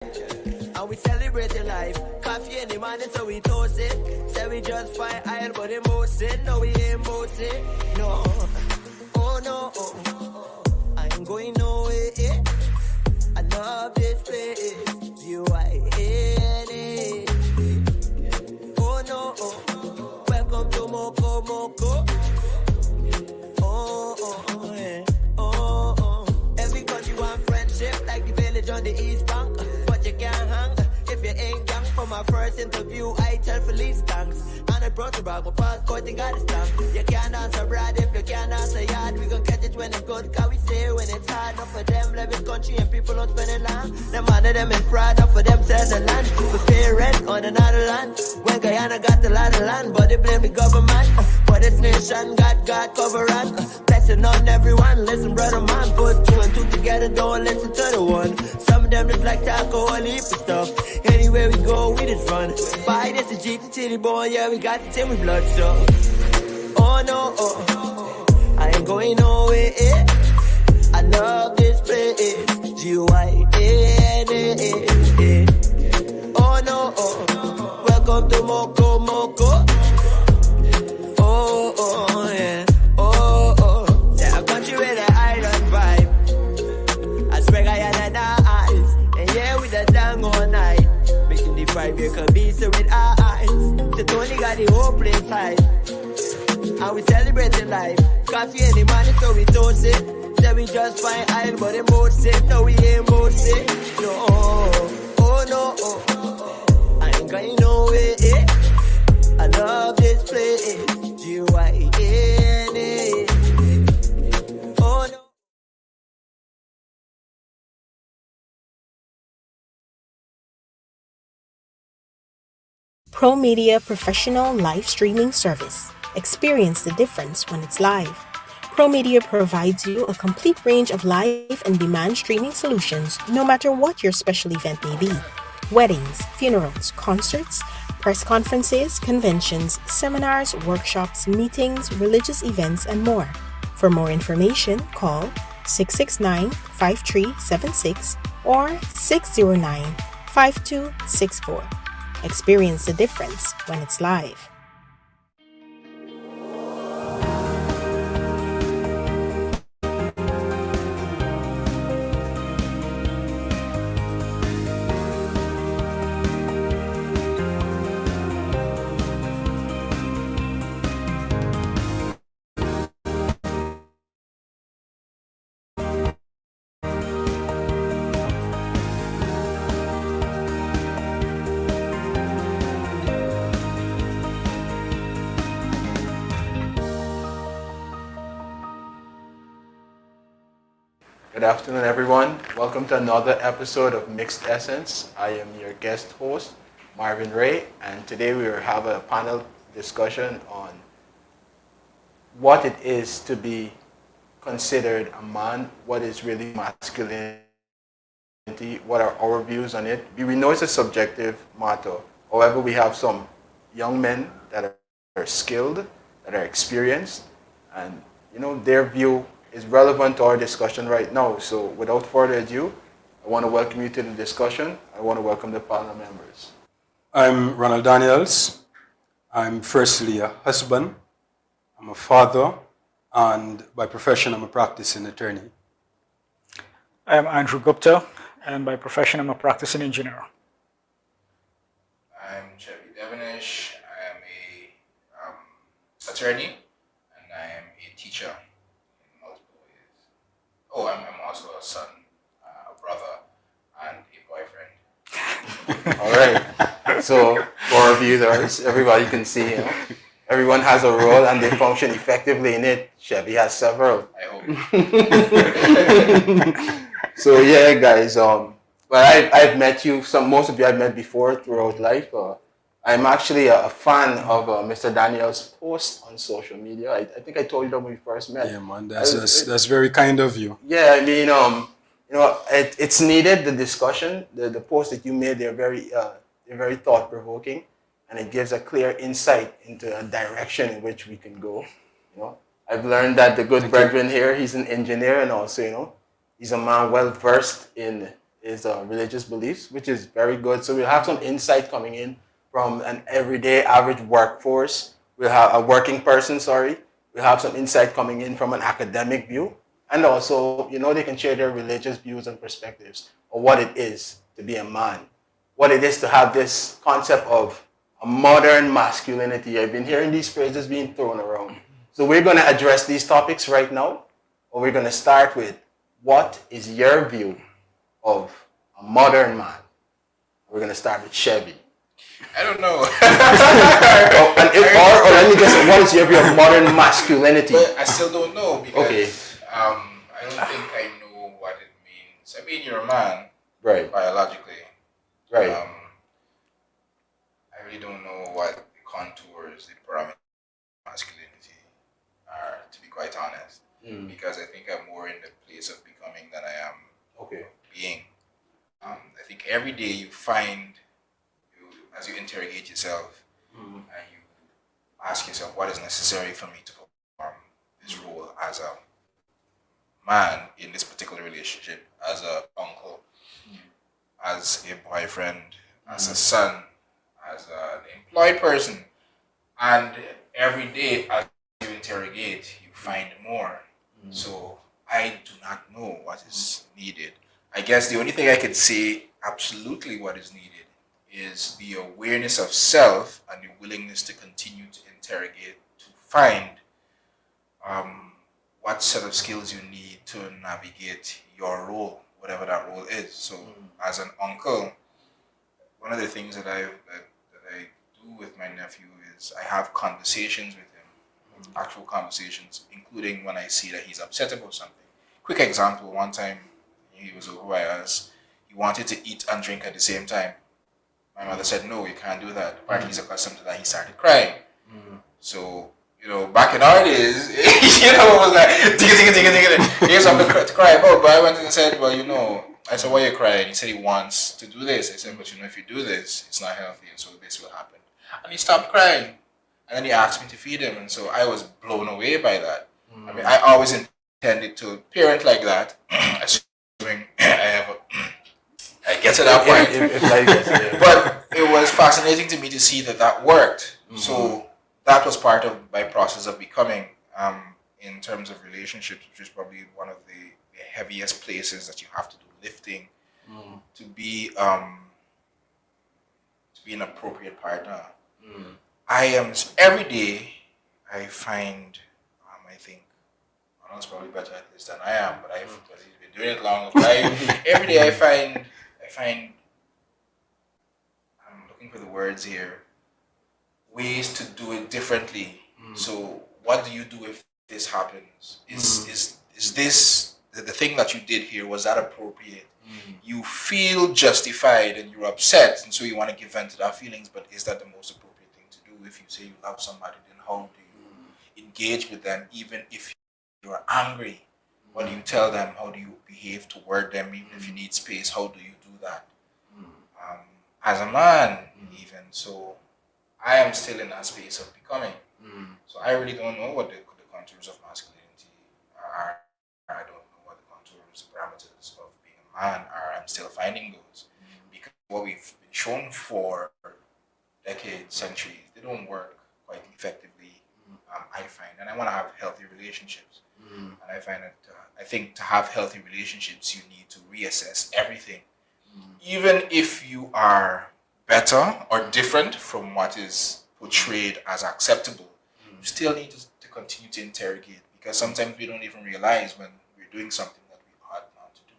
And we celebrating life. Coffee in the morning, so we toast it. Say we just fine iron, but emotion. No, we ain't boasting. No. Oh, no. I ain't going nowhere. I love this place. UINA. Oh, no. Welcome to Moko Moko. Yeah. Every country want friendship, like the village on the East Bank. But you can't hang if you ain't young. For my first interview, I tell Felice thanks. And I brought to brag my passport, you got a stamp. You can't answer Brad if you can't answer yard. We gon' catch it when it's good, cause we say when it's hard. Not for them, live in country and people don't spend it long. Them under them is proud, not for themselves the land. We pay rent on another land. When Guyana got a lot of land, but they blame the government. For this nation, God cover us. Blessing on everyone, listen brother man. Put two and two together, don't listen to the one. Some of them just like to alcohol, heap of stuff. Anywhere we go, we just run. Buy this is GT boy, yeah, we got the team with blood, so. Oh no, I ain't going nowhere. I love this place. GYNA. Oh no, welcome to Moko Moko. Oh yeah. Yeah, a country with an island vibe. I swear I had eyes. And yeah, with the song all night. Making the 5-year convince with our eyes. The Tony got the whole place high. And we celebrating life. Coffee in the morning, so we toast it. Say we just fine iron, but they both say, no, we ain't both say. No, oh no, I ain't going nowhere. I love this place. GYNA. Oh no. Pro Media Professional Live Streaming Service. Experience the difference when it's live. Pro Media provides you a complete range of live and demand streaming solutions no matter what your special event may be. Weddings, funerals, concerts, press conferences, conventions, seminars, workshops, meetings, religious events, and more. For more information, call 669-5376 or 609-5264. Experience the difference when it's live. Good afternoon, everyone. Welcome to another episode of Mixed Essence. I am your guest host, Marvin Ray, and today we will have a panel discussion on what it is to be considered a man, what is really masculinity, what are our views on it. We know it's a subjective matter. However, we have some young men that are skilled, that are experienced, and their view is relevant to our discussion right now. So without further ado, I want to welcome you to the discussion. I want to welcome the panel members. I'm Ronald Daniels. I'm firstly a husband, I'm a father, and by profession I'm a practicing attorney. I'm Andrew Gupta, and by profession I'm a practicing engineer. I'm Chevy Devonish. I am a attorney, and I am a teacher. Oh, I'm also a son, a brother, and a boyfriend. All right. So for our viewers, everybody can see, everyone has a role and they function effectively in it. Chevy has several. I hope. So yeah, guys. Well, I've met you. Most of you I've met before throughout life. I'm actually a fan of Mr. Daniel's post on social media. I think I told you that when we first met. Yeah, man, that's very kind of you. Yeah, I mean, it's needed. The discussion, the posts that you made, they're very thought provoking, and it gives a clear insight into a direction in which we can go. I've learned that the good brethren here, he's an engineer, and also he's a man well versed in is religious beliefs, which is very good. So we'll have some insight coming in from an everyday average workforce. We'll have a working person, sorry. We'll have some insight coming in from an academic view. And also, they can share their religious views and perspectives of what it is to be a man, what it is to have this concept of a modern masculinity. I've been hearing these phrases being thrown around. So we're going to address these topics right now. Or we're going to start with, what is your view of a modern man? We're going to start with Chevy. I don't know. or let me guess, what is your view of modern masculinity? But I still don't know because Okay. I don't think I know what it means. I mean, you're a man, Right. biologically. Right. I really don't know what the contours, the parameters of masculinity are, to be quite honest. Because I think I'm more in the place of becoming than I am being. I think every day you find, as you interrogate yourself, and you ask yourself, what is necessary for me to perform this role as a man in this particular relationship, as an uncle, as a boyfriend, as a son, as an employed person. And every day as you interrogate, you find more. So I do not know what is needed. I guess the only thing I could say absolutely what is needed is the awareness of self and the willingness to continue to interrogate, to find what set of skills you need to navigate your role, whatever that role is. So as an uncle, one of the things that I do with my nephew is I have conversations with him, actual conversations, including when I see that he's upset about something. Quick example, one time he was over by us, he wanted to eat and drink at the same time. My mother said, no, you can't do that. Apparently he's accustomed to that. He started crying. So, back in our days, it was like, here's something to cry about. But I went and said, well, I said, why are you crying? He said he wants to do this. I said, but if you do this, it's not healthy, and so this will happen. And he stopped crying. And then he asked me to feed him, and so I was blown away by that. I mean, I always intended to parent like that, assuming I get to that point. But it was fascinating to me to see that worked. So that was part of my process of becoming, in terms of relationships, which is probably one of the heaviest places that you have to do lifting to be an appropriate partner. I am every day. I find I think Ronald's probably better at this than I am, but because he's been doing it long. But every day I find I'm looking for the words here. Ways to do it differently. So what do you do if this happens? Is this the thing that you did here, was that appropriate? You feel justified and you're upset, and so you want to give vent to that feelings, but is that the most appropriate thing to do? If you say you love somebody, then how do you engage with them even if you're angry? What do you tell them? How do you behave toward them? Even if you need space, how do you do that? As a man, even so, I am still in that space of becoming. So I really don't know what the contours of masculinity are. I don't know what the contours, the parameters of being a man are. I'm still finding those. Because what we've been shown for decades, centuries, they don't work quite effectively, I find. And I want to have healthy relationships. And I find that I think to have healthy relationships, you need to reassess everything. Even if you are better or different from what is portrayed as acceptable, you still need to continue to interrogate, because sometimes we don't even realize when we're doing something that we ought not to do.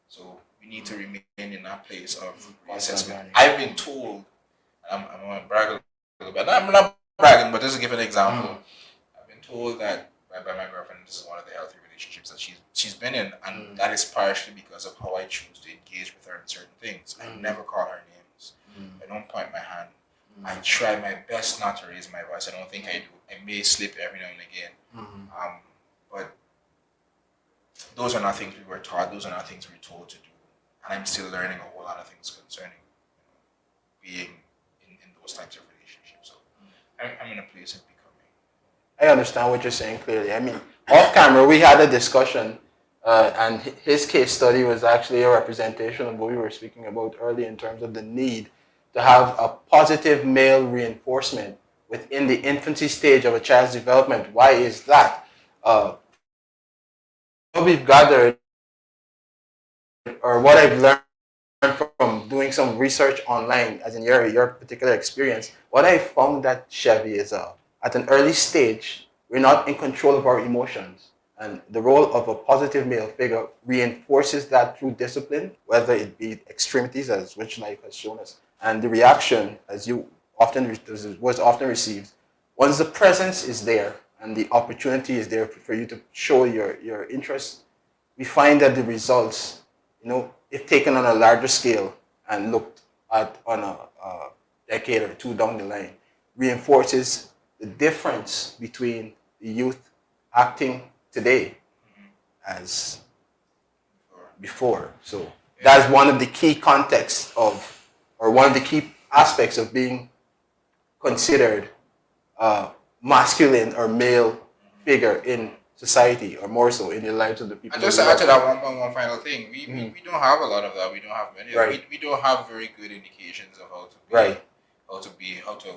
So we need to remain in that place of reassessment. I've been told, I'm going to brag a little bit. I'm not bragging, but just to give an example, I've been told that by my girlfriend, this is one of the healthy relationships that she's been in, and that is partially because of how I choose to engage with her in certain things. I never call her names. I don't point my hand. I try my best not to raise my voice. I don't think I do. I may slip every now and again. But those are not things we were taught. Those are not things we're told to do. And I'm still learning a whole lot of things concerning being in those types of relationships. So I'm in a place of becoming. I understand what you're saying clearly. I mean, off camera, we had a discussion And his case study was actually a representation of what we were speaking about earlier in terms of the need to have a positive male reinforcement within the infancy stage of a child's development. Why is that? What we've gathered, or what I've learned from doing some research online, as in your particular experience, what I found that Chevy is at an early stage, we're not in control of our emotions. And the role of a positive male figure reinforces that through discipline, whether it be extremities, as which life has shown us, and the reaction, as you often was often received. Once the presence is there and the opportunity is there for you to show your interest, we find that the results, if taken on a larger scale and looked at on a decade or two down the line, reinforces the difference between the youth acting today as before. So that's one of the key contexts of, or one of the key aspects of being considered masculine or male figure in society, or more so in the lives of the people. And just to add to that one final thing, we don't have a lot of that. We don't have many. Right. We don't have very good indications of how to be, how to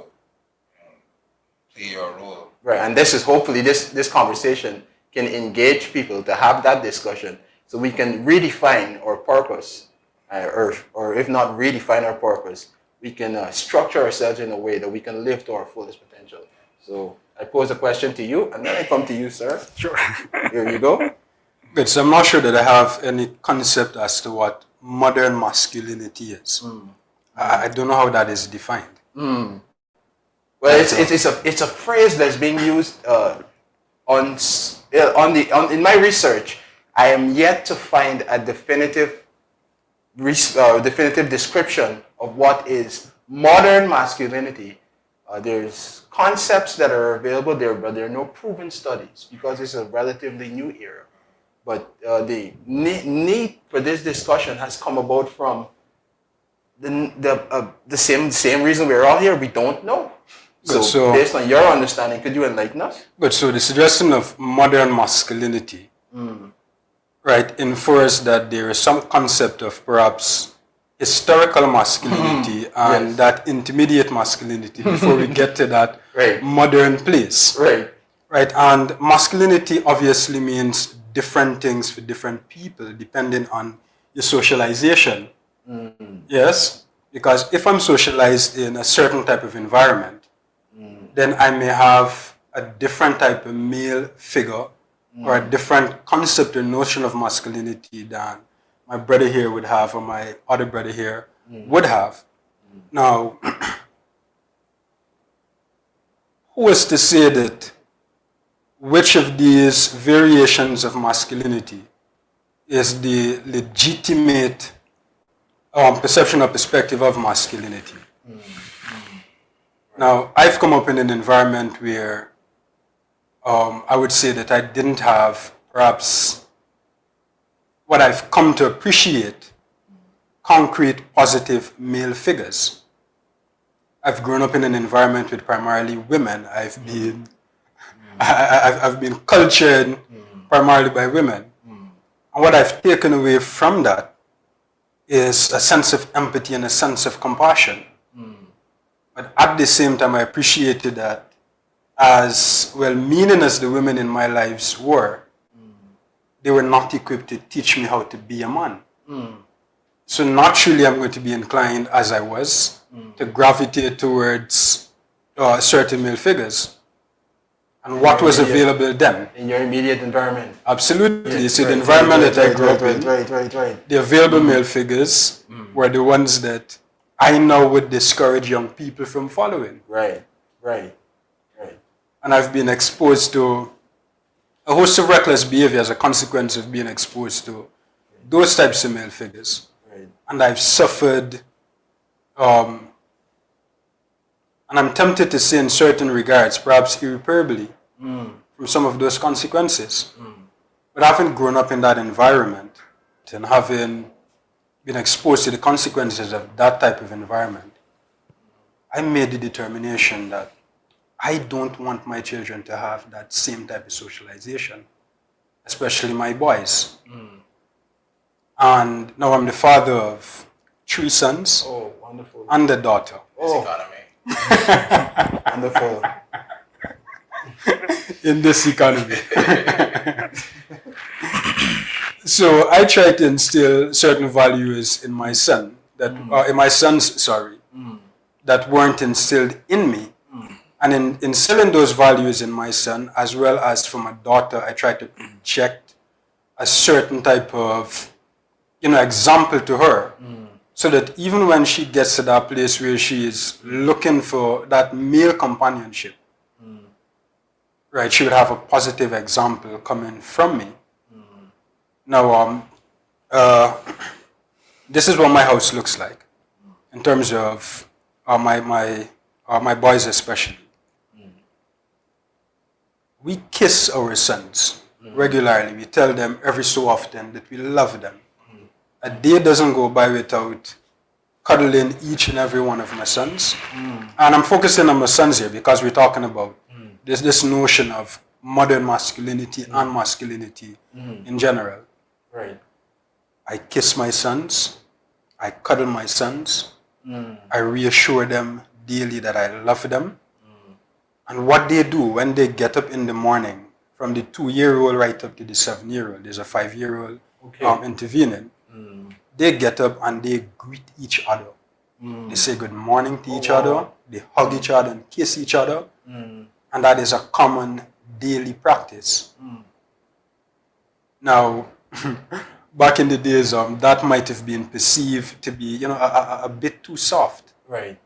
play your role. Right, and this is hopefully this conversation can engage people to have that discussion, so we can redefine our purpose, or if not redefine our purpose, we can structure ourselves in a way that we can live to our fullest potential. So I pose a question to you, and then I come to you, sir. Sure. Here you go. Good. So I'm not sure that I have any concept as to what modern masculinity is. I don't know how that is defined. Well, it's a phrase that's being used in my research. I am yet to find a definitive description of what is modern masculinity. There's concepts that are available there, but there are no proven studies because it's a relatively new era. But the need for this discussion has come about from the same reason we're all here. We don't know. So based on your understanding, could you enlighten us? Good. So the suggestion of modern masculinity, right, infers that there is some concept of perhaps historical masculinity and that intermediate masculinity before we get to that modern place. Right. And masculinity obviously means different things for different people depending on your socialization. Yes? Because if I'm socialized in a certain type of environment, then I may have a different type of male figure or a different concept or notion of masculinity than my brother here would have or my other brother here would have. Now, who is to say that which of these variations of masculinity is the legitimate perception or perspective of masculinity? Now, I've come up in an environment where I would say that I didn't have perhaps what I've come to appreciate, concrete, positive male figures. I've grown up in an environment with primarily women. I've been cultured primarily by women. And what I've taken away from that is a sense of empathy and a sense of compassion. But at the same time, I appreciated that as well-meaning as the women in my lives were, they were not equipped to teach me how to be a man. So naturally, I'm going to be inclined, as I was, to gravitate towards certain male figures. And what was available then? In your immediate environment. Absolutely. So the environment that I grew up in, the available male figures were the ones that I now would discourage young people from following. Right. And I've been exposed to a host of reckless behavior as a consequence of being exposed to those types of male figures. And I've suffered, and I'm tempted to say in certain regards, perhaps irreparably, from some of those consequences. But having grown up in that environment and having been exposed to the consequences of that type of environment, I made the determination that I don't want my children to have that same type of socialization. especially my boys. And now I'm the father of 3 sons Oh, wonderful. and a daughter. This Oh, economy. wonderful. In this economy. So I try to instill certain values in my son in my sons, that weren't instilled in me. And in instilling those values in my son, as well as for my daughter, I try to project a certain type of, example to her, so that even when she gets to that place where she is looking for that male companionship, right, she would have a positive example coming from me. Now, this is what my house looks like in terms of my boys especially. We kiss our sons regularly. We tell them every so often that we love them. A day doesn't go by without cuddling each and every one of my sons. And I'm focusing on my sons here because we're talking about this notion of modern masculinity and masculinity in general. Right. I kiss my sons. I cuddle my sons. I reassure them daily that I love them. And what they do when they get up in the morning, from the 2-year-old right up to the 7-year-old, there's a 5-year-old intervening, they get up and they greet each other. They say good morning to each other. They hug each other and kiss each other. And that is a common daily practice. Now, back in the days, that might have been perceived to be, a bit too soft. Right.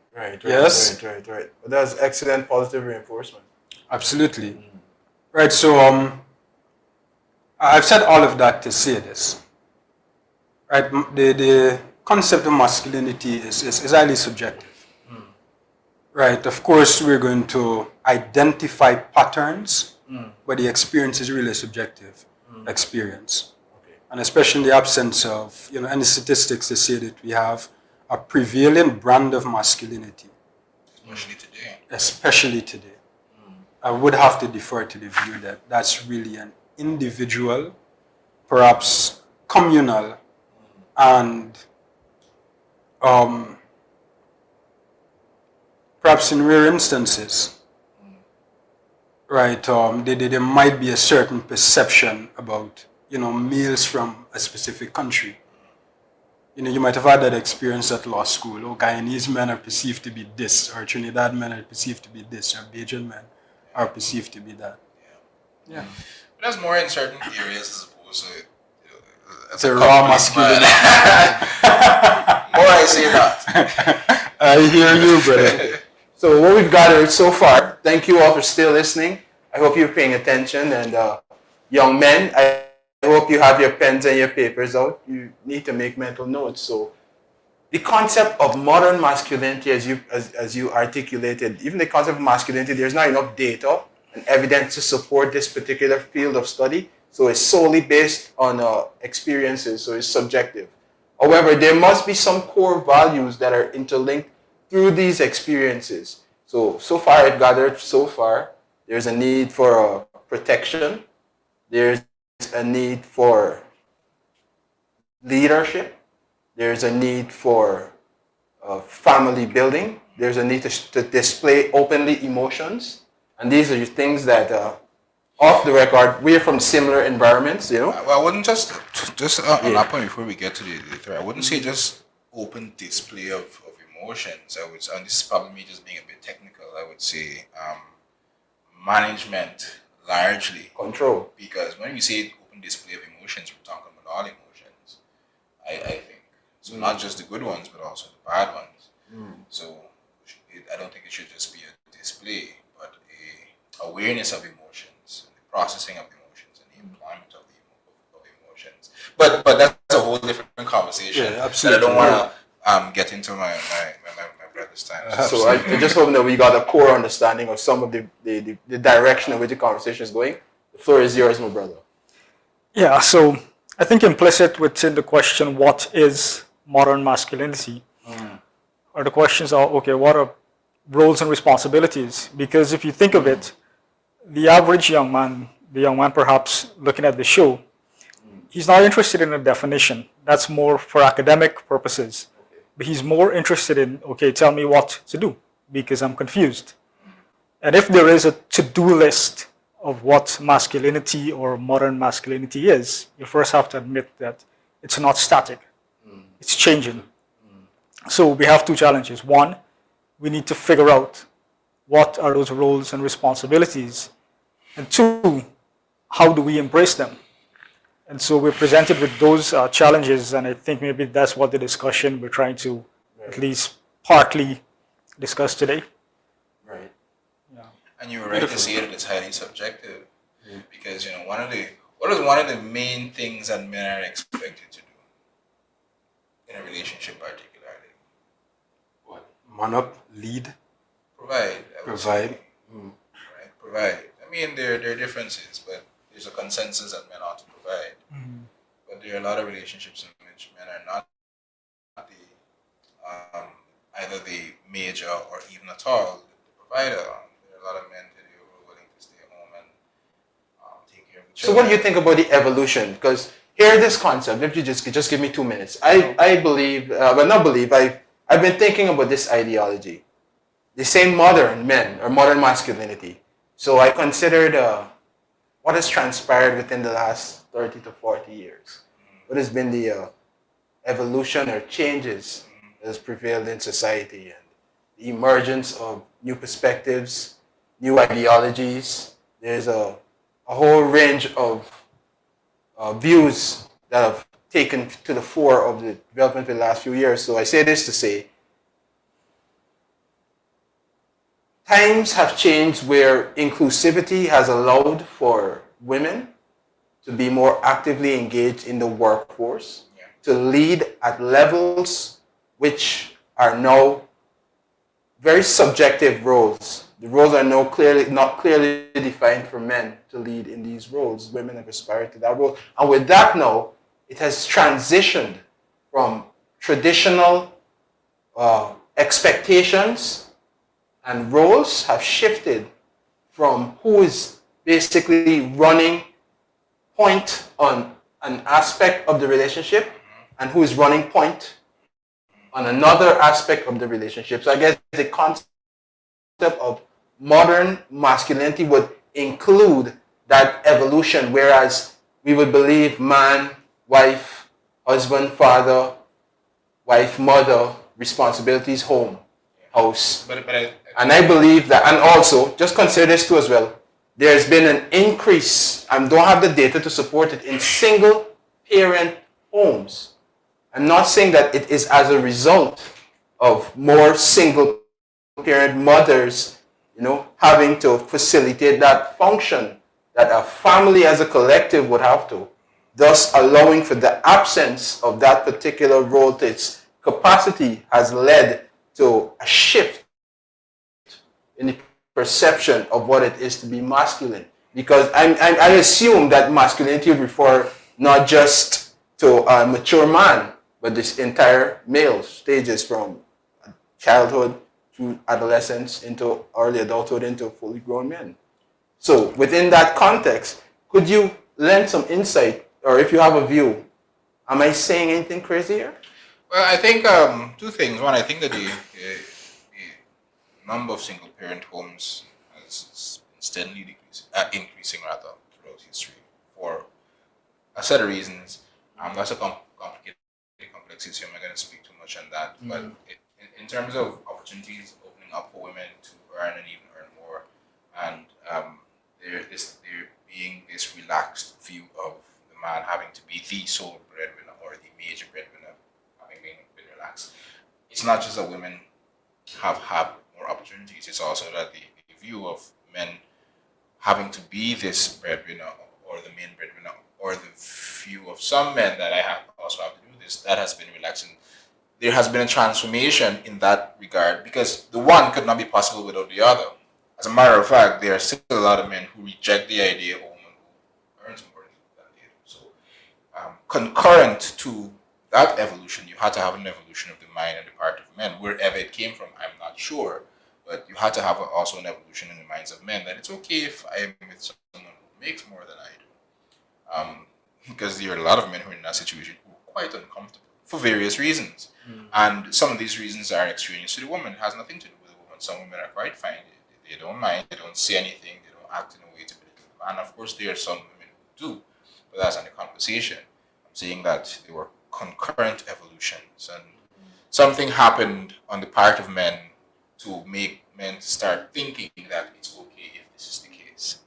Yes? Right. But that's excellent positive reinforcement. Absolutely. Right, so I've said all of that to say this. Right, the concept of masculinity is highly subjective. Right, of course we're going to identify patterns, but the experience is really a subjective experience. Okay. And especially in the absence of, any statistics to say that we have a prevailing brand of masculinity. Especially today. I would have to defer to the view that that's really an individual, perhaps communal, and perhaps in rare instances, right, there might be a certain perception about, males from a specific country. You might have had that experience at law school. Oh, Guyanese men are perceived to be this, or Trinidad men are perceived to be this, or Bajan men are perceived to be that. Yeah. But that's more in certain areas as opposed to, It's a raw masculinity. More I say that. I hear you, brother. So what we've gathered so far, thank you all for still listening. I hope you're paying attention. And young men, I hope you have your pens and your papers out. You need to make mental notes. So the concept of modern masculinity, as you articulated, even the concept of masculinity, there's not enough data and evidence to support this particular field of study. So it's solely based on experiences, so it's subjective. However, there must be some core values that are interlinked through these experiences. So far I've gathered, there's a need for protection. There's a need for leadership. There's a need for family building. There's a need to display openly emotions. And these are things that, off the record, we're from similar environments, Well, I wouldn't just on that point before we get to the third, I wouldn't say just open display of emotions. I would, and this is probably me just being a bit technical, I would say management largely. Control. Because when we say open display of emotions, we're talking about all emotions, I think. So not just the good ones, but also the bad ones. So I don't think it should just be a display, but a awareness of emotions, the processing of emotions, and the employment of emotions. But that's a whole different conversation. Yeah, absolutely. That I don't want to get into my brother's time. So I just hope that we got a core understanding of some of the direction in which the conversation is going. The floor is yours, my brother. Yeah, so I think implicit within the question, what is modern masculinity? Or the questions are, okay, what are roles and responsibilities? Because if you think of it, the average young man the young man perhaps looking at the show, he's not interested in a definition. That's more for academic purposes. But he's more interested in, okay, tell me what to do because I'm confused. And if there is a to-do list of what masculinity or modern masculinity is, you first have to admit that it's not static. It's changing. So we have two challenges. One, we need to figure out what are those roles and responsibilities. And two, how do we embrace them? And so we're presented with those challenges, and I think maybe that's what the discussion we're trying to at least partly discuss today. Right. Yeah. And you were right to say that it's highly subjective, because what is one of the main things that men are expected to do in a relationship, particularly? What? Man up, lead, Provide. I would provide. say. Right. Provide. I mean, there are differences, but there's a consensus that men ought to provide. But there are a lot of relationships in which men are not either the major or even at all the provider. There are a lot of men today who are willing to stay home and take care of the So children. what do you think about the evolution? Because here, this concept, if you just give me 2 minutes. I believe, well, not believe, I've been thinking about this ideology. The same modern men, or modern masculinity. So I considered what has transpired within the last 30 to 40 years. What has been the evolution or changes that has prevailed in society, and the emergence of new perspectives, new ideologies. There's a whole range of views that have taken to the fore of the development in the last few years. So I say this to say, times have changed where inclusivity has allowed for women to be more actively engaged in the workforce, to lead at levels which are now very subjective roles. The roles are now not clearly defined for men to lead in these roles. Women have aspired to that role. And with that now, it has transitioned from traditional expectations, and roles have shifted from who is basically running point on an aspect of the relationship and who is running point on another aspect of the relationship. So I guess the concept of modern masculinity would include that evolution, whereas we would believe man, wife, husband, father, wife, mother, responsibilities, home, house. And I believe that, and also, just consider this too as well, there's been an increase, I don't have the data to support it, in single parent homes. I'm not saying that it is as a result of more single parent mothers, having to facilitate that function that a family as a collective would have to, thus allowing for the absence of that particular role to its capacity has led to a shift in the perception of what it is to be masculine. Because I assume that masculinity would refer not just to a mature man, but this entire male stages from childhood through adolescence into early adulthood into fully grown men. So within that context, could you lend some insight, or if you have a view, am I saying anything crazy here? Well, I think two things. One, I think that the number of single-parent homes has been steadily increasing rather throughout history for a set of reasons. That's a complicated, complex issue. I'm not going to speak too much on that. But in terms of opportunities opening up for women to earn and even earn more, and there being this relaxed view of the man having to be the sole breadwinner or the major breadwinner, having been relaxed. It's not just that women have had more opportunities, it's also that the view of men having to be this breadwinner or the main breadwinner, or the view of some men that also have to do this, that has been relaxing. There has been a transformation in that regard because the one could not be possible without the other. As a matter of fact, there are still a lot of men who reject the idea of a woman who earns more than they do. So, concurrent to that evolution, you had to have an evolution of the mind and the part of men. Wherever it came from, I'm not sure. But you had to have also an evolution in the minds of men that it's okay if I am with someone who makes more than I do. Because there are a lot of men who are in that situation who are quite uncomfortable for various reasons. And some of these reasons are extraneous to the woman. It has nothing to do with the woman. Some women are quite fine. They don't mind. They don't say anything. They don't act in a way to belittle them. And of course, there are some women who do. But that's not the conversation. I'm saying that they were concurrent evolutions. And something happened on the part of men to make men start thinking that it's okay if this is the case.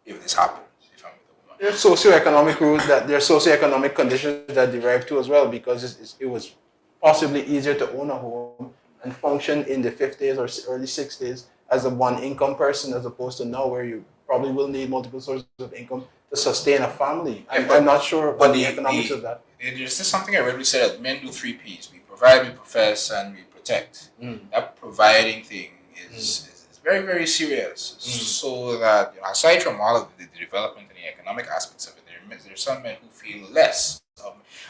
If this happens, if I'm with a woman. There are socioeconomic rules that there are socioeconomic conditions that derive too as well, because it was possibly easier to own a home and function in the 50s or early 60s as a one-income person, as opposed to now where you probably will need multiple sources of income to sustain a family. I'm not sure about the economics of that. There's just something I really said that men do 3 Ps. We provide, we profess, and we protect. That providing thing is very, very serious. So that, aside from all of the development and the economic aspects of it, there's some men who feel less.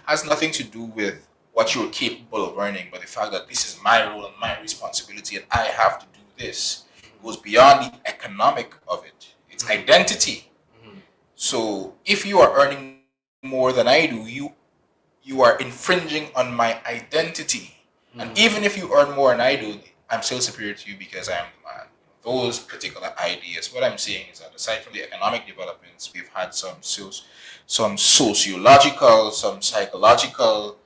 Has nothing to do with what you're capable of earning, but the fact that this is my role and my responsibility and I have to do this goes beyond the economic of it. It's identity. So if you are earning more than I do, you are infringing on my identity. And even if you earn more than I do, I'm still superior to you because I am the man. Those particular ideas. What I'm saying is that aside from the economic developments, we've had some sociological, some psychological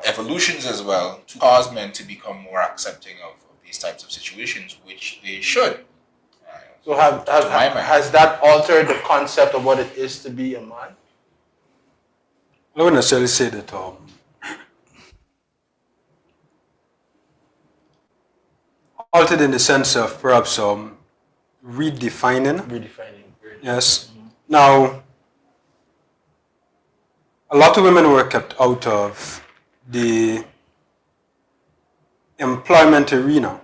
evolutions as well to cause men to become more accepting of these types of situations, which they should. So has that altered the concept of what it is to be a man? I wouldn't necessarily say that altered in the sense of perhaps redefining. Yes. Now, a lot of women were kept out of the employment arena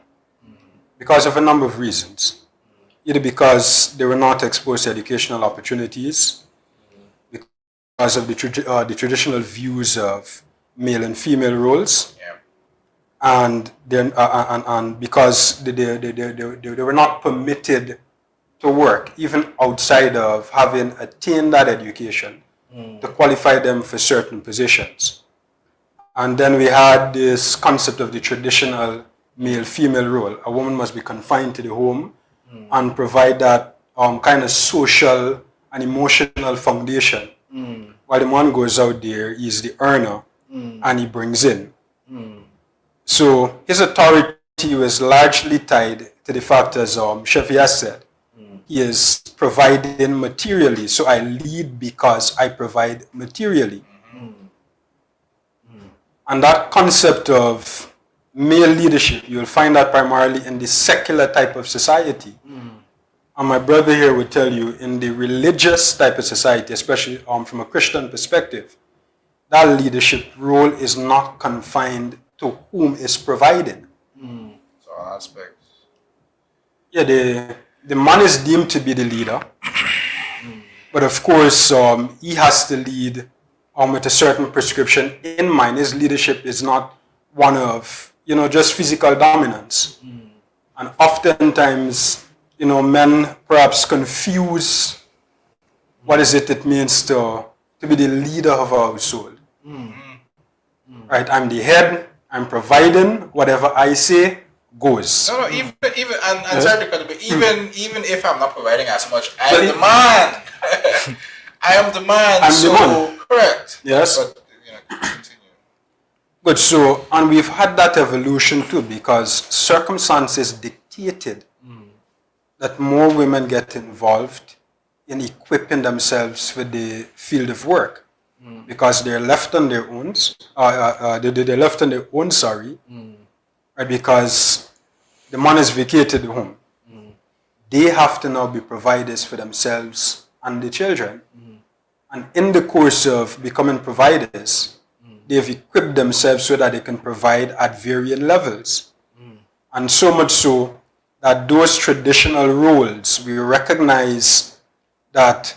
because of a number of reasons. Either because they were not exposed to educational opportunities, because of the traditional views of male and female roles, and then and because they were not permitted to work even outside of having attained that education to qualify them for certain positions. And then we had this concept of the traditional male-female role. A woman must be confined to the home and provide that kind of social and emotional foundation. While the man goes out there, he's the earner, and he brings in. So his authority was largely tied to the fact, as Chevy has said, he is providing materially. So I lead because I provide materially. And that concept of male leadership, you'll find that primarily in the secular type of society. And my brother here would tell you, in the religious type of society, especially from a Christian perspective, that leadership role is not confined to whom is providing. So aspects. Yeah, the man is deemed to be the leader. But of course, he has to lead with a certain prescription in mind. His leadership is not one of, just physical dominance. And oftentimes, men perhaps confuse what is it means to be the leader of a household. Right? I'm the head, I'm providing, whatever I say goes. No, even and sorry to cut it, but even if I'm not providing as much, I am the man. I am the man. I'm the man. Correct. Yes. But continue. Good. So, and we've had that evolution too, because circumstances dictated that more women get involved in equipping themselves for the field of work, because they're left on their own. They're left on their own. Right? Because the man has vacated the home. They have to now be providers for themselves and the children. And in the course of becoming providers, they've equipped themselves so that they can provide at varying levels. And so much so that those traditional roles, we recognize that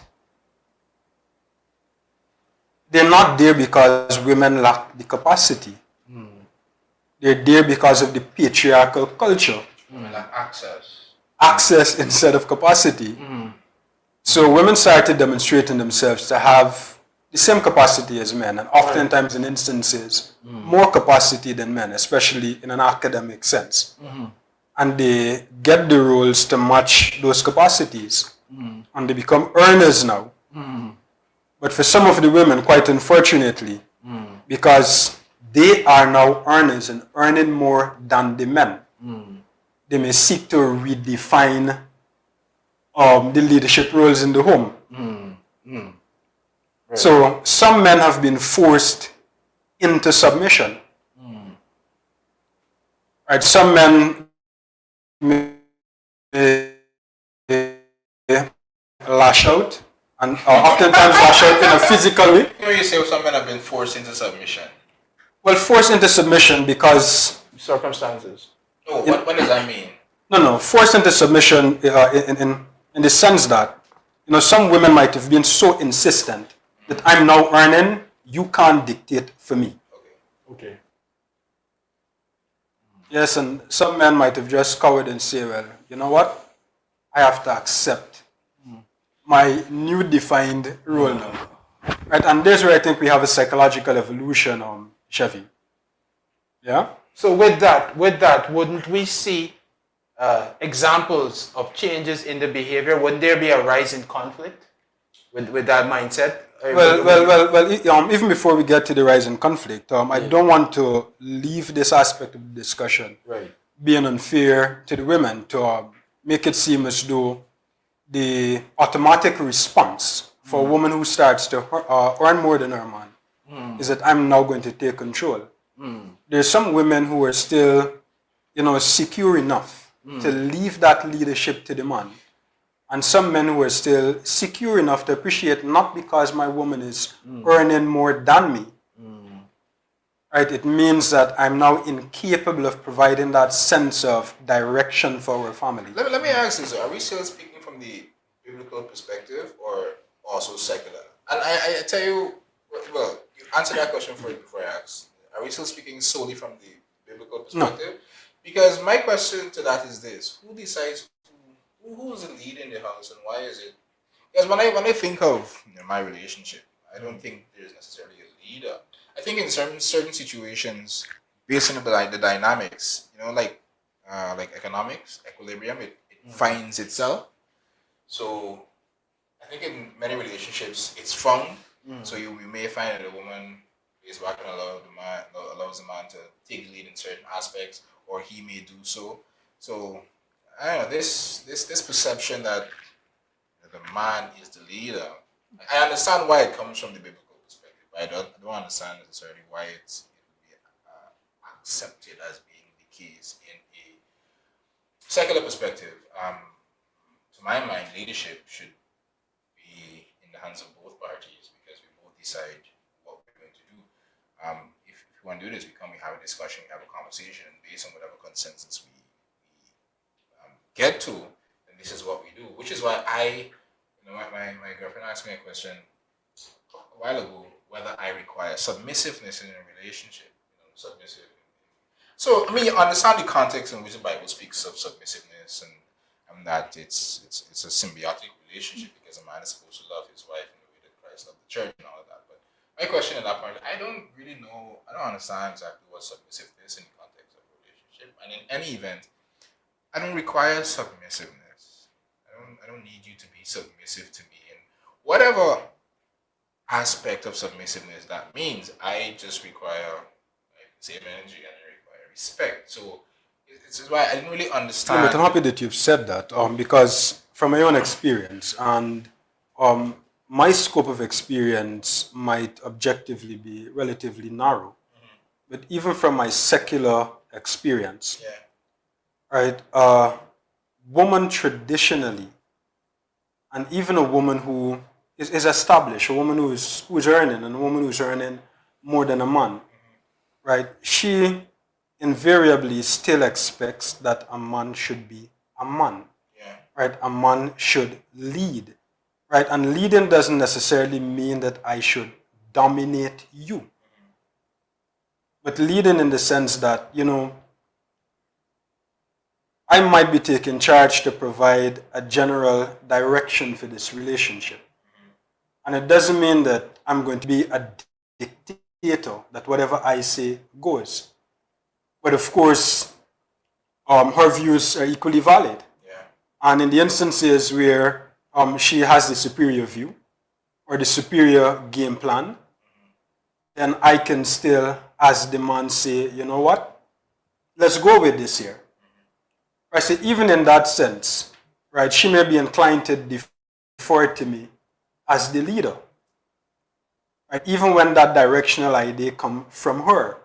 they're not there because women lack the capacity. They're there because of the patriarchal culture. Women lack access. Access instead of capacity. So women started demonstrating themselves to have the same capacity as men, and oftentimes in instances, more capacity than men, especially in an academic sense. And they get the roles to match those capacities, and they become earners now. But for some of the women, quite unfortunately, because they are now earners and earning more than the men, they may seek to redefine the leadership roles in the home. Right. So some men have been forced into submission. Right? Some men may lash out, and oftentimes lash out in a physical way. When you say some men have been forced into submission? Well, forced into submission because circumstances. No, what does that mean? No, forced into submission in the sense that, some women might have been so insistent that I'm now earning, you can't dictate for me. Okay. Yes, and some men might have just cowered and say, well, you know what? I have to accept my new defined role now. Right, and there's where I think we have a psychological evolution, Chevy. Yeah? So with that, wouldn't we see examples of changes in the behavior? Wouldn't there be a rise in conflict with that mindset? Well, even before we get to the rise in conflict, I don't want to leave this aspect of the discussion being unfair to the women, to make it seem as though the automatic response for a woman who starts to earn more than her man is that I'm now going to take control. There's some women who are still, secure enough to leave that leadership to the man. And some men who are still secure enough to appreciate, not because my woman is earning more than me. Right? It means that I'm now incapable of providing that sense of direction for our family. Let me ask this, are we still speaking from the biblical perspective or also secular? And I tell you, well, you answer that question before I ask. Are we still speaking solely from the biblical perspective? No. Because my question to that is this: who decides who is the lead in the house and why is it? Because when I think of my relationship, I don't think there's necessarily a leader. I think in certain situations, based on the dynamics, like economics, equilibrium, it finds itself. So I think in many relationships, it's found. So you may find that a woman is back and allows the man to take the lead in certain aspects, or he may do so. So I don't know, this perception that the man is the leader. I understand why it comes from the biblical perspective, but I don't understand necessarily why it would be accepted as being the case in a secular perspective. To my mind, leadership should be in the hands of both parties because we both decide what we're going to do. If we want to do this, we have a discussion, we have a conversation, and based on whatever consensus we get to, and this is what we do. Which is why my girlfriend asked me a question a while ago whether I require submissiveness in a relationship. Submissive. So I mean, you understand the context in which the Bible speaks of submissiveness and that it's a symbiotic relationship because a man is supposed to love his wife in the way that Christ loved the church and all of that. But my question at that point, I don't understand exactly what submissiveness in the context of a relationship. And in any event, I don't require submissiveness. I don't need you to be submissive to me in whatever aspect of submissiveness that means. I just require same energy and I require respect. So it's why I didn't really understand. But I'm happy that you've said that because from my own experience and my scope of experience might objectively be relatively narrow. But even from my secular experience, right, woman traditionally, and even a woman who is established, a woman who's earning, and a woman who's earning more than a man, right, she invariably still expects that a man should be a man, right? A man should lead, right? And leading doesn't necessarily mean that I should dominate you, but leading in the sense that, I might be taking charge to provide a general direction for this relationship. And it doesn't mean that I'm going to be a dictator, that whatever I say goes. But of course, her views are equally valid. Yeah. And in the instances where she has the superior view or the superior game plan, then I can still, as the man, say, you know what? Let's go with this here. I say, even in that sense, right, she may be inclined to defer to me as the leader. Right, even when that directional idea comes from her.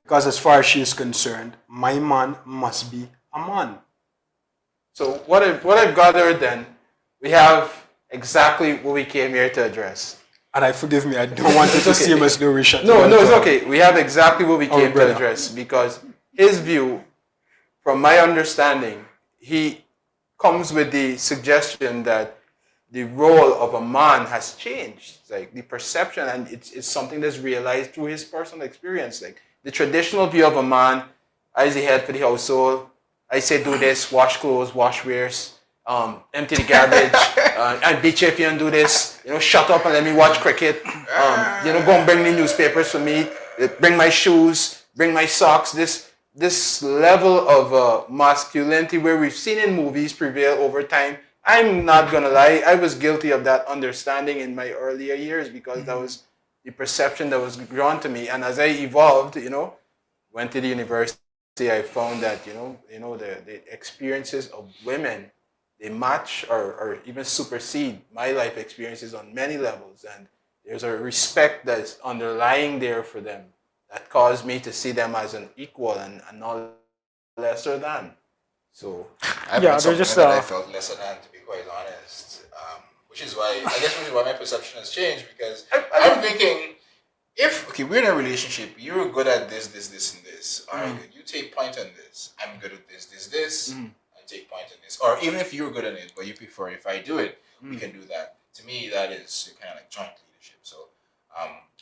Because as far as she is concerned, my man must be a man. So what I've gathered then, we have exactly what we came here to address. And forgive me, I don't want it to seem as though we shut No, down. it's okay. We have exactly what we came to brother. address, because his view, from my understanding, he comes with the suggestion that the role of a man has changed. Like the perception, and it's something that's realized through his personal experience. Like the traditional view of a man, I the head for the household. I say do this, wash clothes, wash wares, empty the garbage, and bitch if you don't do this, shut up and let me watch cricket. Go and bring the newspapers for me, bring my shoes, bring my socks. This level of masculinity where we've seen in movies prevail over time. I'm not gonna lie, I was guilty of that understanding in my earlier years, because that was the perception that was drawn to me. And as I evolved, went to the university, I found that the experiences of women, they match or even supersede my life experiences on many levels, and there's a respect that's underlying there for them that caused me to see them as an equal and not lesser than. So I've Yeah, been something they're just, that I felt lesser than, to be quite honest. Which is why my perception has changed, because I'm thinking, we're in a relationship, you're good at this, and this. All right, good. You take point on this. I'm good at this. I take point on this. Or even if you're good at it, but you prefer if I do it, we can do that. To me, that is kind of like joint leadership. So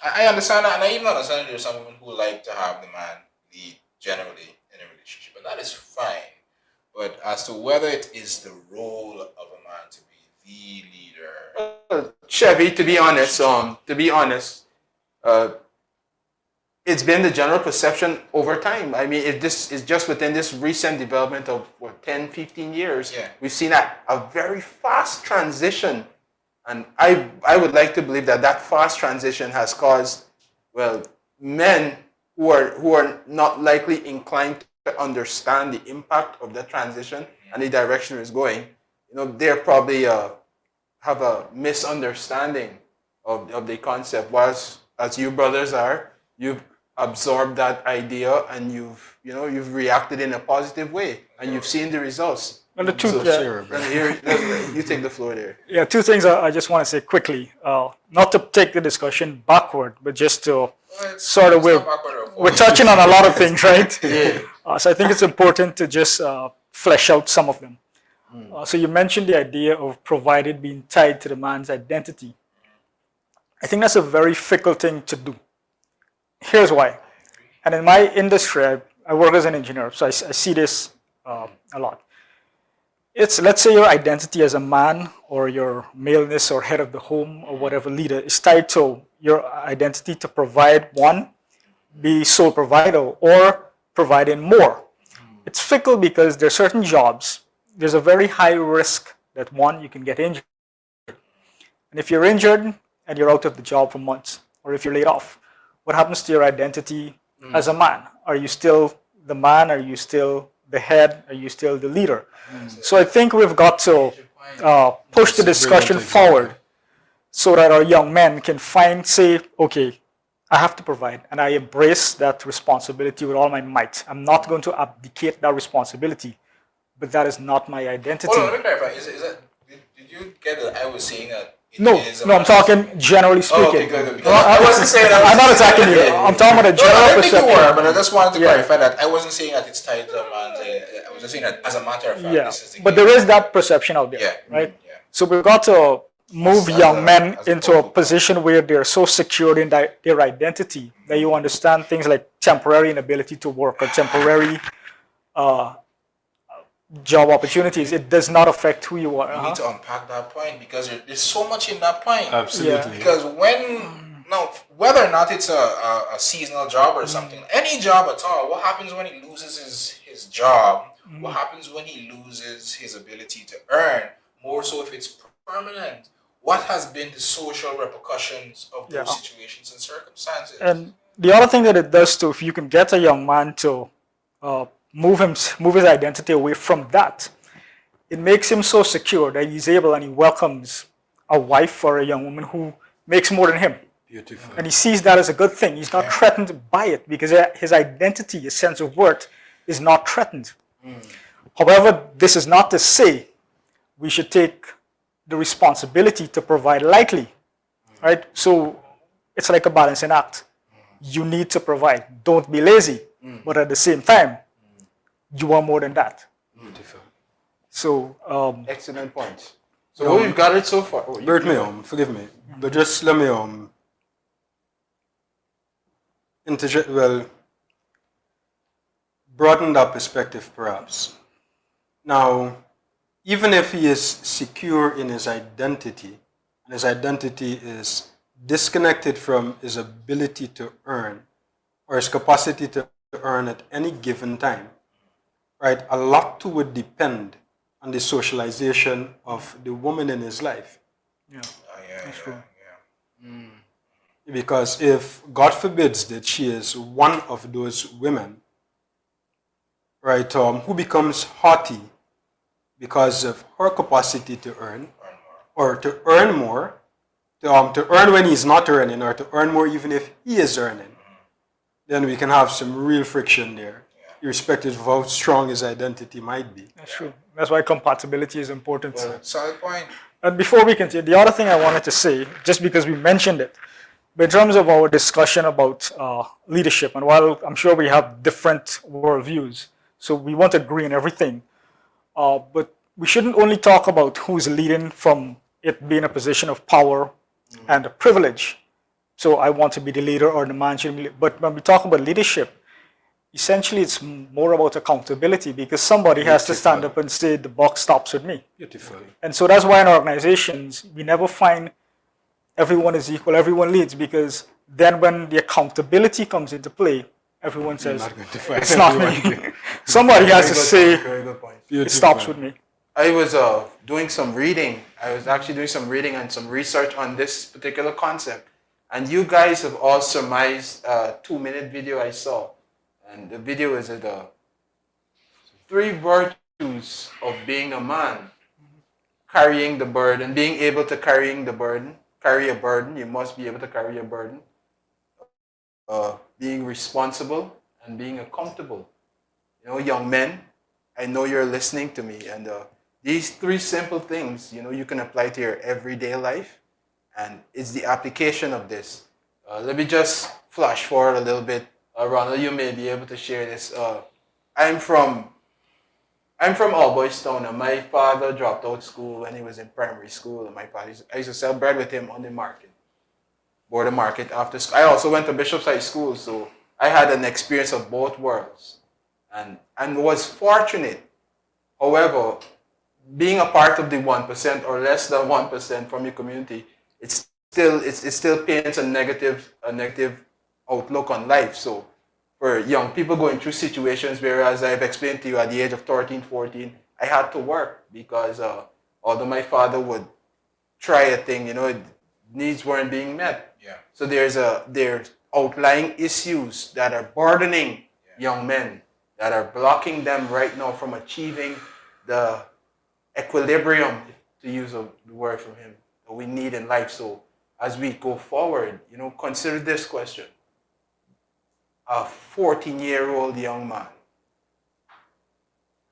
I understand that, and I even understand there's some women who like to have the man lead generally in a relationship, and that is fine. But as to whether it is the role of a man to be the leader, Chevy, to be honest, it's been the general perception over time. I mean, this is just within this recent development of 10, 15 years. Yeah. We've seen a very fast transition, and I would like to believe that fast transition has caused, men who are not likely inclined to understand the impact of that transition and the direction it's going. They're probably have a misunderstanding of the concept. Whilst as you brothers you've absorbed that idea and you've reacted in a positive way and you've seen the results. Well, the truth, You take the floor there. Yeah, two things I just want to say quickly. Not to take the discussion backward, but just to sort of we're touching on a lot of things, right? Yeah. So I think it's important to just flesh out some of them. So you mentioned the idea of provided being tied to the man's identity. I think that's a very fickle thing to do. Here's why. And in my industry, I work as an engineer, so I see this a lot. It's, let's say your identity as a man or your maleness or head of the home or whatever leader is tied to your identity to provide, one, be sole provider or providing more. It's fickle because there are certain jobs, there's a very high risk that, one, you can get injured. And if you're injured and you're out of the job for months, or if you're laid off, what happens to your identity as a man? Are you still the man? Are you still the head? Are you still the leader? So I think we've got to push the discussion forward so that our young men can say, okay, I have to provide, and I embrace that responsibility with all my might. I'm not going to abdicate that responsibility, but that is not my identity. hold on, let me clarify. Did you get that I was saying that? No, I'm talking generally speaking. Oh, okay, good. I wasn't saying that. I'm not attacking you. I'm talking about a general perception. But I just wanted to clarify that I wasn't saying that it's tied to a man's. I was just saying that as a matter of fact, this is the but there is that perception out there, right? Yeah. So we've got to move young men into a position where they're so secure in their identity that you understand things like temporary inability to work or temporary job opportunities, it does not affect who you are. You need to unpack that point because there's so much in that point. Absolutely. Yeah. Because now, whether or not it's a seasonal job or something, any job at all, what happens when he loses his job? What happens when he loses his ability to earn? More so if it's permanent. What has been the social repercussions of those Yeah. situations and circumstances? And the other thing that it does too, if you can get a young man to move his identity away from that, it makes him so secure that he's able and he welcomes a wife or a young woman who makes more than him. Beautiful. And he sees that as a good thing. He's not threatened by it because his identity, his sense of worth is not threatened. However, this is not to say we should take the responsibility to provide lightly, right? So it's like a balancing act. You need to provide. Don't be lazy. But at the same time, you are more than that. Beautiful. So, Excellent points. So we've got it so far. Oh, Bert me, forgive me, but just let me interject. Well, broaden that perspective, perhaps. Now, even if he is secure in his identity, and his identity is disconnected from his ability to earn or his capacity to earn at any given time, right? A lot too would depend on the socialization of the woman in his life. that's true. Because if, God forbids, that she is one of those women, right, who becomes haughty because of her capacity to earn, or to earn more, to earn when he's not earning, or to earn more even if he is earning, then we can have some real friction there, irrespective of how strong his identity might be. That's true. That's why compatibility is important. Solid point. And before we continue, the other thing I wanted to say, just because we mentioned it, but in terms of our discussion about leadership, and while I'm sure we have different worldviews, so we won't agree on everything, but we shouldn't only talk about who's leading from it being a position of power and privilege. So I want to be the leader or the man should be. But when we talk about leadership, essentially it's more about accountability because somebody has to stand up and say the buck stops with me. Beautiful. And so that's why in organizations we never find everyone is equal, everyone leads, because then when the accountability comes into play, everyone says it's not me. Somebody has to say Very good point. it stops with me. I was doing some reading. I was actually doing some reading and some research on this particular concept. And you guys have all surmised a 2-minute video I saw. And the video is the 3 virtues of being a man. Carrying the burden, being able to carry a burden. You must be able to carry a burden. Being responsible and being accountable. You know, young men, I know you're listening to me, and these 3 simple things, you know, you can apply to your everyday life, and it's the application of this. Let me just flash forward a little bit. Ronald, you may be able to share this. I'm from All Boys Town, and my father dropped out school when he was in primary school, and I used to sell bread with him on the market, border market after school. I also went to Bishop's High School, so I had an experience of both worlds, and was fortunate. However, being a part of the 1% or less than 1% from your community, it still paints a negative outlook on life. So for young people going through situations where, as I've explained to you, at the age of 13, 14, I had to work because although my father would try a thing, you know, needs weren't being met. Yeah. So there's outlying issues that are burdening young men, that are blocking them right now from achieving the equilibrium, to use a word from him, that we need in life. So as we go forward, you know, consider this question. A 14-year-old young man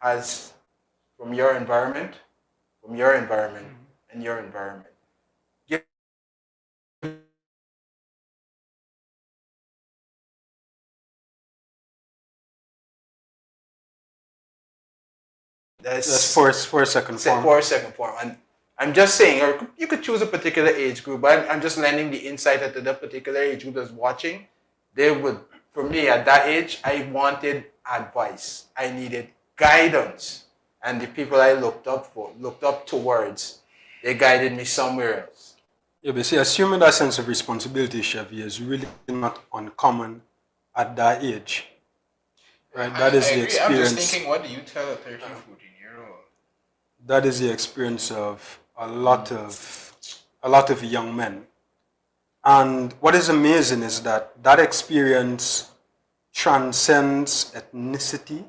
has, from your environment, and your environment, give That's for a second form. for a second form. And I'm just saying, or you could choose a particular age group, but I'm just lending the insight that to the particular age group that's watching. They would, for me at that age, I wanted advice. I needed guidance. and the people I looked up towards, they guided me somewhere else. Yeah, but see, assuming that sense of responsibility, Chevy, is really not uncommon at that age. Right? That is I the agree. I'm just experience. thinking, what do you tell a 13, 14-year-old? That is the experience of a lot of young men. And what is amazing is that that experience transcends ethnicity,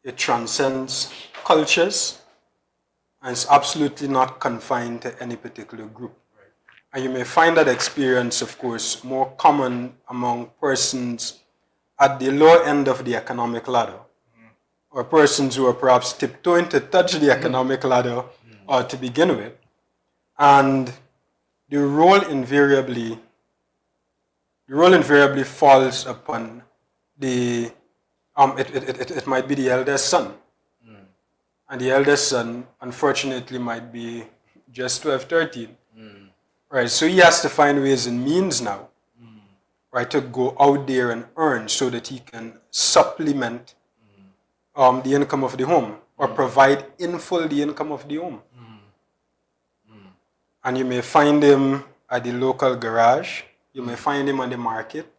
it transcends cultures, and it's absolutely not confined to any particular group. And you may find that experience, of course, more common among persons at the lower end of the economic ladder, or persons who are perhaps tiptoeing to touch the economic ladder or to begin with. And the role invariably falls upon the it might be the eldest son. And the eldest son, unfortunately, might be just 12, 13. Right, so he has to find ways and means now, right, to go out there and earn so that he can supplement the income of the home, or provide in full the income of the home. And you may find him at the local garage, you may find him on the market,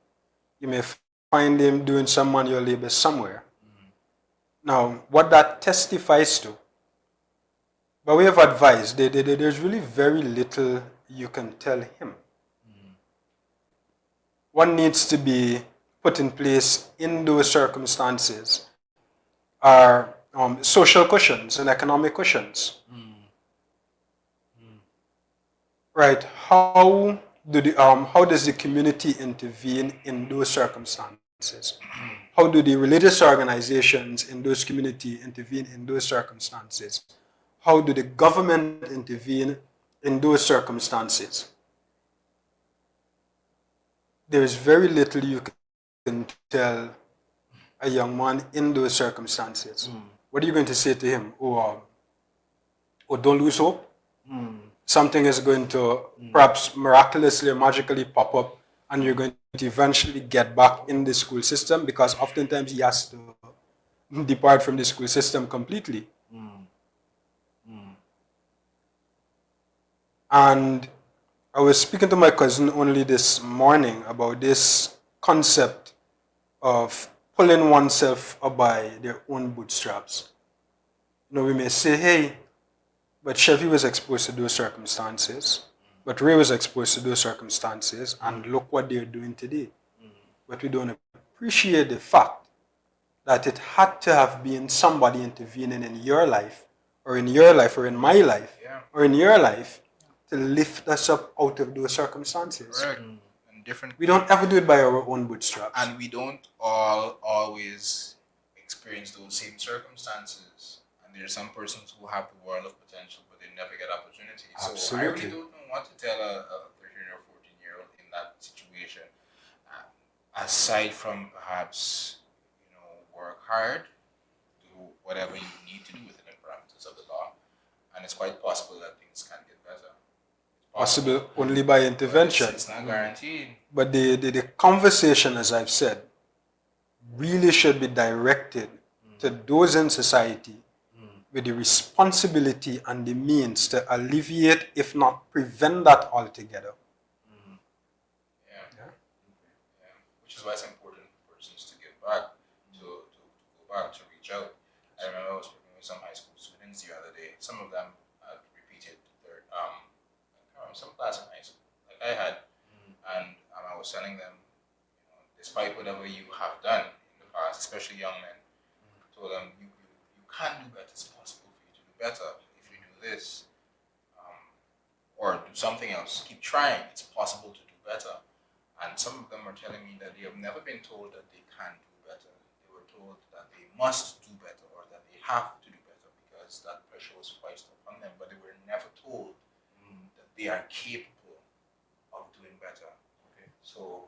you may find him doing some manual labor somewhere. Now, what that testifies to, by way of advice, there's really very little you can tell him. What needs to be put in place in those circumstances are social cushions and economic cushions. Right? How does the community intervene in those circumstances? How do the religious organizations in those communities intervene in those circumstances? How do the government intervene in those circumstances? There is very little you can tell a young man in those circumstances. What are you going to say to him? Oh, don't lose hope. Something is going to perhaps miraculously or magically pop up, and you're going to eventually get back in the school system, because oftentimes he has to depart from the school system completely. And I was speaking to my cousin only this morning about this concept of pulling oneself up by their own bootstraps. We may say, hey, but Chevy was exposed to those circumstances, but Ray was exposed to those circumstances, and look what they're doing today. But we don't appreciate the fact that it had to have been somebody intervening in your life, or in my life, or in your life, to lift us up out of those circumstances. Correct. And different. We don't ever do it by our own bootstraps. And we don't all always experience those same circumstances. And there are some persons who have the world of potential, but they never get opportunity. Absolutely. So I really don't know what to tell a 13 or 14-year-old in that situation. Aside from perhaps, work hard, do whatever you need to do within the parameters of the law, and it's quite possible that things can get better. Possible only by intervention. It's not guaranteed. But the conversation, as I've said, really should be directed to those in society with the responsibility and the means to alleviate, if not prevent that altogether. Yeah. Which is why it's important for persons to get back, to go back, to reach out. I remember I was working with some high school students the other day. Some of them had repeated their some class in high school, like I had, and I was telling them, despite whatever you have done in the past, especially young men, I told them you can do better. It's possible for you to do better if you do this, or do something else. Keep trying. It's possible to do better. And some of them are telling me that they have never been told that they can do better. They were told that they must do better, or that they have to do better, because that pressure was placed upon them, but they were never told that they are capable of doing better. Okay. So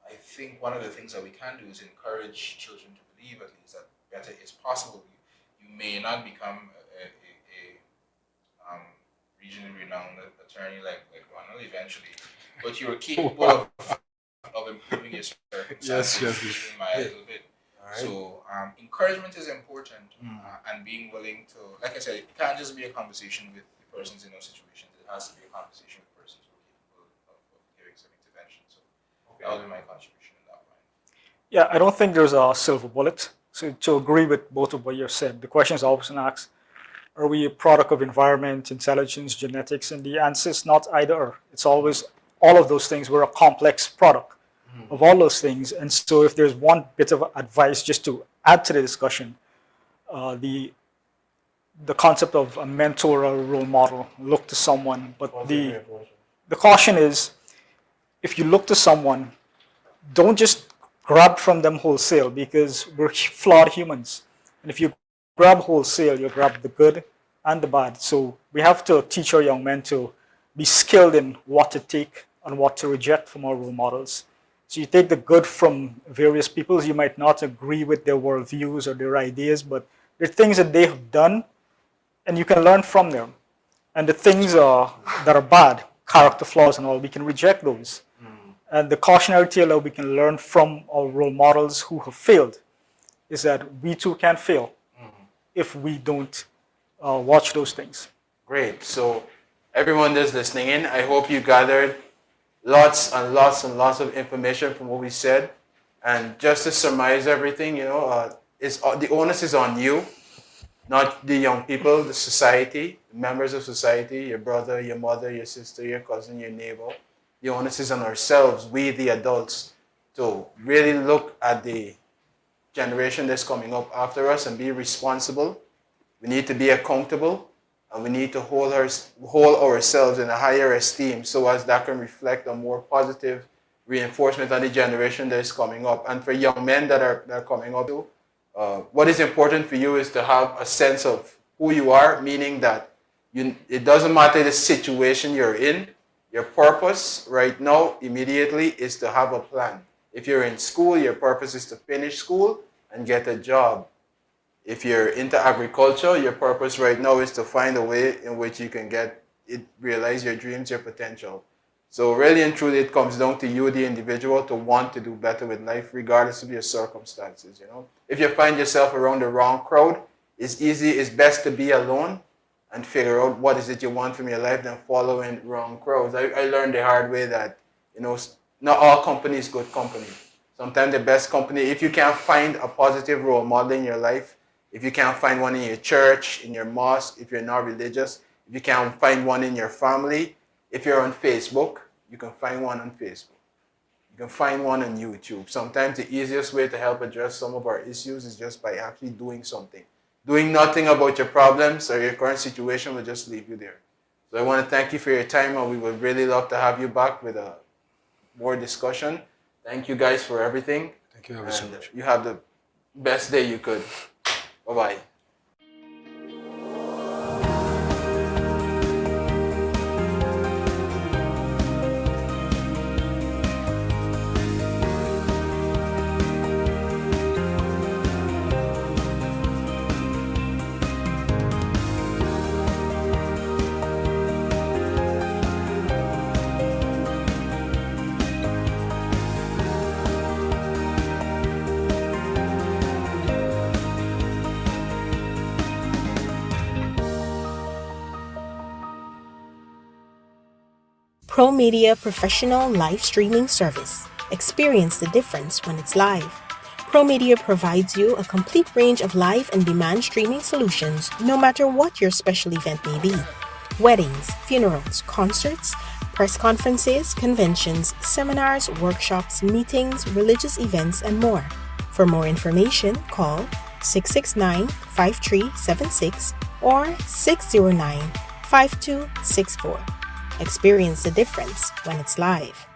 I think one of the things that we can do is encourage children to believe, at least, that better is possible. You may not become a regionally renowned attorney like Ronald eventually, but you're capable of improving your circumstances in my a little bit. Right. So encouragement is important, and being willing to, like I said, it can't just be a conversation with the persons in those situations. It has to be a conversation with persons who are capable of giving some intervention. So that would be my contribution in that line. Yeah, I don't think there's a silver bullet. So to agree with both of what you've said, the question is always asked, are we a product of environment, intelligence, genetics? And the answer is not either or. It's always all of those things. We're a complex product of all those things. And so if there's one bit of advice just to add to the discussion, the concept of a mentor or a role model, look to someone. But the caution is, if you look to someone, don't just grab from them wholesale, because we're flawed humans. And if you grab wholesale, you grab the good and the bad. So we have to teach our young men to be skilled in what to take and what to reject from our role models. So you take the good from various people. You might not agree with their worldviews or their ideas, but there are things that they have done, and you can learn from them. And the things that are bad, character flaws and all, we can reject those. And the cautionary tale that we can learn from our role models who have failed is that we too can fail if we don't watch those things. Great. So everyone that's listening in, I hope you gathered lots and lots and lots of information from what we said. And just to surmise everything, the onus is on you, not the young people, the society, the members of society, your brother, your mother, your sister, your cousin, your neighbor. The onus is on ourselves, we the adults, to really look at the generation that's coming up after us and be responsible. We need to be accountable, and we need to hold ourselves in a higher esteem so as that can reflect a more positive reinforcement on the generation that is coming up. And for young men that are coming up too, what is important for you is to have a sense of who you are, meaning that it doesn't matter the situation you're in. Your purpose right now, immediately, is to have a plan. If you're in school, your purpose is to finish school and get a job. If you're into agriculture, your purpose right now is to find a way in which you can realize your dreams, your potential. So really and truly, it comes down to you, the individual, to want to do better with life, regardless of your circumstances. If you find yourself around the wrong crowd, it's best to be alone and figure out what is it you want from your life than following wrong crowds. I learned the hard way that, not all company is good company. Sometimes the best company, if you can't find a positive role model in your life, if you can't find one in your church, in your mosque, if you're not religious, if you can't find one in your family, if you're on Facebook, you can find one on Facebook. You can find one on YouTube. Sometimes the easiest way to help address some of our issues is just by actually doing something. Doing nothing about your problems or your current situation will just leave you there. So I want to thank you for your time, and we would really love to have you back with more discussion. Thank you guys for everything. Thank you ever so much. You have the best day you could. Bye-bye. Pro Media Professional Live Streaming Service. Experience the difference when it's live. Pro Media provides you a complete range of live and demand streaming solutions, no matter what your special event may be. Weddings, funerals, concerts, press conferences, conventions, seminars, workshops, meetings, religious events, and more. For more information, call 669-5376 or 609-5264. Experience the difference when it's live.